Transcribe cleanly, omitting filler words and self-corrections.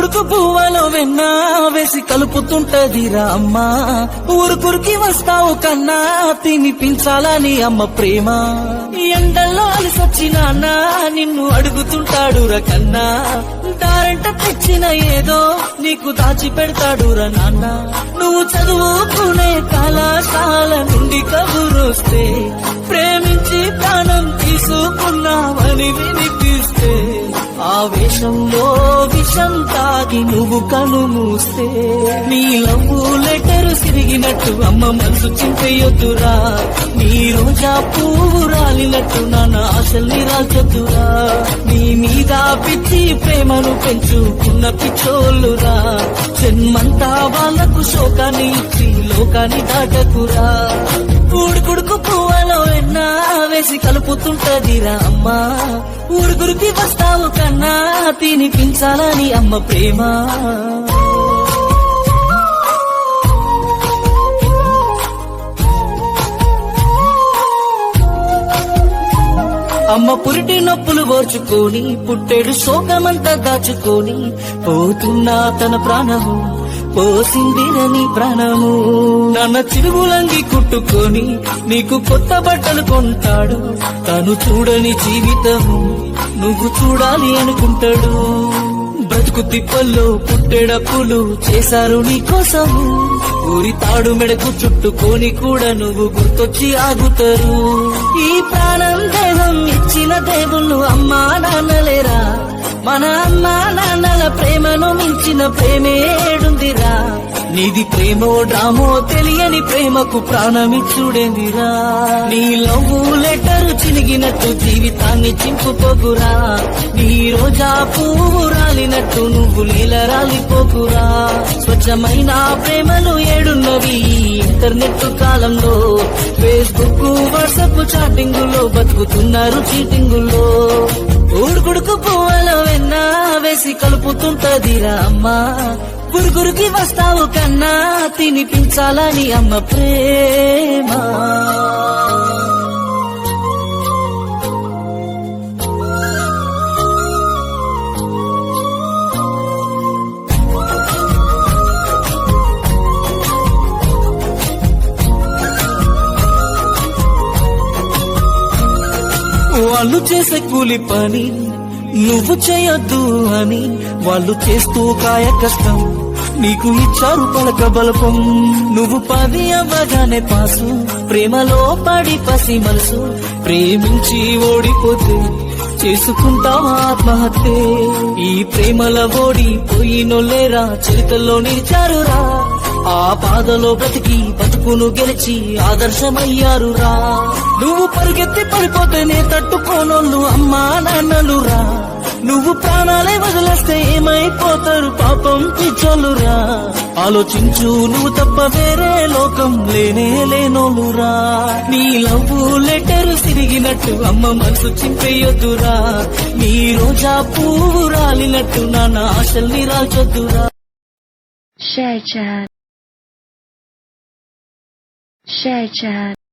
ఉడుకుడుకు పువ్వలో వెన్న వేసి కలుపుతుంటదిరా అమ్మ. ఊరుకురికి వస్తావు కన్నా తినిపించాలని అమ్మ ప్రేమ. ఎండల్లో అలిసొచ్చిన అన్న నిన్ను అడుగుతుంటాడురా కన్నా. దారంట తెచ్చిన ఏదో నీకు దాచి పెడతాడురా నాన్న. నువ్వు చదువుకునే కళాశాల నుండి కబురొస్తే ప్రేమించి ప్రాణం తీసుకున్నావని వినిపిస్తే ఆవేశంలో విషం తాగి నువ్వు కను మూస్తే నీ లవ్వు లెటరు సిరిగినట్టు అమ్మ మనసు చింపేయొద్దురా. నీ రోజా పువ్వు రాలినట్టు నాన్న ఆశల్ని రాల్చొద్దురా. నీ మీద పిచ్చి ప్రేమను పెంచుకున్న పిచ్చోళ్ళురా. జన్మంతా వాళ్లకు శోకాన్ని ఇచ్చి లోకాన్ని దాటకురా. ఉడుకుడుకు పువ్వలో వెన్న వేసి కలుపుతుంటదిరా అమ్మ. ఊరుగురికి వస్తావు కన్నా తినిపించాలని అమ్మ ప్రేమ. అమ్మ పురిటి నొప్పులు ఓర్చుకొని పుట్టెడు శోకమంతా దాచుకొని పోతున్నా తన ప్రాణము పోసిందిరని ప్రాణము. నాన్న చిరుగులంగి కుట్టుకొని నీకు కొత్త బట్టలు కొంటాడు. తను చూడని జీవితము నువ్వు చూడాలి అనుకుంటాడు. బ్రతుకు తిప్పల్లో పుట్టెడప్పులు చేశారు నీ కోసము. ఊరి తాడు మెడకు చుట్టుకొని కూడా నువ్వు గుర్తొచ్చి ఆగుతారు. ఈ ప్రాణం దేహం ఇచ్చిన దేవుళ్ళు అమ్మా నాన్నలేరా. మన అమ్మా నాన్నల ప్రేమను మించిన ప్రేమేడుందిరా. నీది ప్రేమో డ్రామో తెలియని ప్రేమకు ప్రాణమిచ్చుడేందిరా. నీ లవ్వు లెటరు చినిగినట్టు జీవితాన్ని చింపుకోకురా. నీ రోజా పువ్వు రాలినట్టు నువ్వు నీల రాలిపోకురా. స్వచ్ఛమైన ప్రేమలు ఏడున్నవి ఇంటర్నెట్ కాలంలో. ఫేస్బుక్ వాట్సాప్ చాటింగులో బతుకుతున్నారు చీటింగుల్లో. ఊడుకుడుకు పువ్వలో వెన్న వేసి కలుపుతుంటదిరా అమ్మ. గురుగురికి వస్తావు కన్నా తినిపించాలని అమ్మ ప్రేమ. వాళ్ళు చేసే కూలి పని నువ్వు చేయొద్దు అని వాళ్ళు చేస్తూ కాయ కష్టం నీకు ఇచ్చారు పలక బలపం. నువ్వు 10 అవ్వగానే పాసు ప్రేమలో పడి పసి మనసు. ప్రేమించి ఓడిపోతే చేసుకుంటావా ఆత్మహత్య. ఈ ప్రేమల ఓడిపోయినోళ్ళేరా చరిత్రలో నిలిచారురా. ఆ పాదలో బ్రతికి బతుకును గెలిచి ఆదర్శమయ్యారురా. నువ్వు పరిగెత్తి పడిపోతేనే తట్టుకోనోళ్ళు అమ్మా నాన్నలురా. నువ్వు ప్రాణాలే వదిలేస్తే ఏమైపోతారు పాపం పిచ్చోళ్ళురా. ఆలోచించు నువ్వు తప్ప వేరే లోకం లేనే లేనోళ్ళురా. నీ లవ్వు లెటరు సిరిగినట్టు అమ్మ మనసు చింపేయొద్దురా. నీ రోజా పువ్వు రాలినట్టు నాన్న ఆశల్ని రాల్చొద్దురా. Share chat.